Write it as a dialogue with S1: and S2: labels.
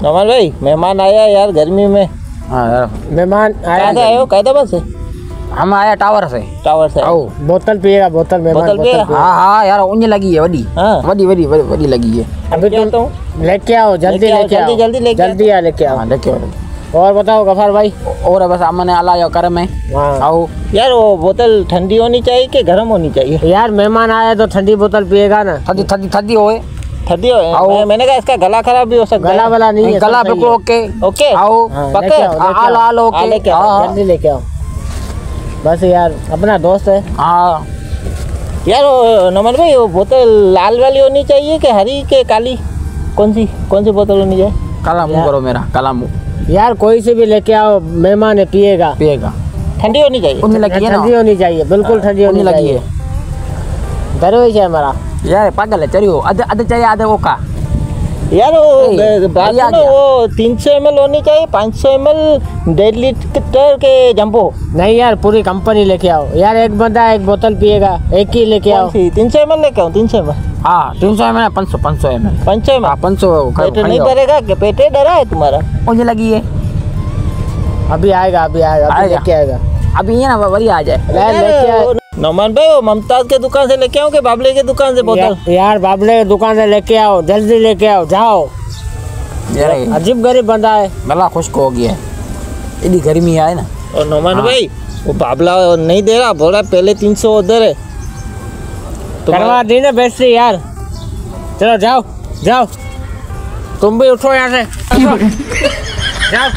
S1: नमन भाई, मेहमान आया यार गर्मी में।
S2: हाँ यार,
S1: मेहमान आया। कहाँ आए हो? कैदा बस से
S2: हम आया टावर से।
S1: टावर से आओ। बोतल पिएगा? बोतल मेहमान बोतल पिएगा।
S2: हाँ हाँ यार, उन्हें लगी है बड़ी। हाँ वडी वडी वडी लगी है।
S1: अभी तुम लेके आओ, जल्दी लेके आओ, जल्दी आ लेके आओ।
S2: लेके आओ।
S1: और बताओ गफार भाई।
S2: और बस हमने अला कर में आओ
S1: यार। वो बोतल ठंडी होनी चाहिए कि गर्म होनी चाहिए? यार मेहमान आया तो ठंडी बोतल पिएगा ना।
S2: ठंडी ठंडी ठंडी होए।
S1: ठंडी हो। मैंने कहा इसका गला खराब भी हो सकता है। गला वाला नहीं है,
S2: गला बिल्कुल ओके। ओके आओ पक्के आलो ओके।
S1: जल्दी लेके आओ। बस यार अपना दोस्त है।
S2: हाँ
S1: यार नमन भाई, वो बोतल लाल वाली होनी चाहिए कि हरी के काली? कौन सी बोतल होनी चाहिए?
S2: काला मुंह करो मेरा, काला मुंह।
S1: यार कोई से भी लेके आओ, मेहमान है, पिएगा। ठंडी होनी चाहिए। ठंडी होनी चाहिए, बिल्कुल ठंडी होनी लगी है। दरवेश है हमारा। यार
S2: पागल है, चलियो अध चाहिए आधे वो का।
S1: यार वो 300 ml होनी चाहिए, 500 ml 1.5 लीटर के जंबो। नहीं यार, पूरी कंपनी लेके आओ यार। एक बंदा एक बोतल पिएगा, एक ही लेके आओ। 300 ml लेके आओ। 300 ml। हाँ 300 ml, 500 ml। 500 पेट नहीं भरेगा क्या? पेटे डरा है तुम्हारा? मुझे लगी है। अभी आएगा, अभी लेके आएगा। अभी ये ना वही आ जाए। नौमान भाई, वो मुमताज के दुकान से लेके आओ कि बाबले के दुकान से बोतल? यार बाबले के दुकान से लेके आओ, जल्दी लेके आओ, जाओ। अजीब गरीब बंदा है,
S2: गला खुश्क हो गया है, इतनी गर्मी आए ना।
S1: और नौमान भाई, वो बाबला नहीं दे रहा, बोला पहले 300 उधर है। करवा दी ना बेस्टी यार। चलो जाओ, तुम भी उठो यहाँ से। जाओ।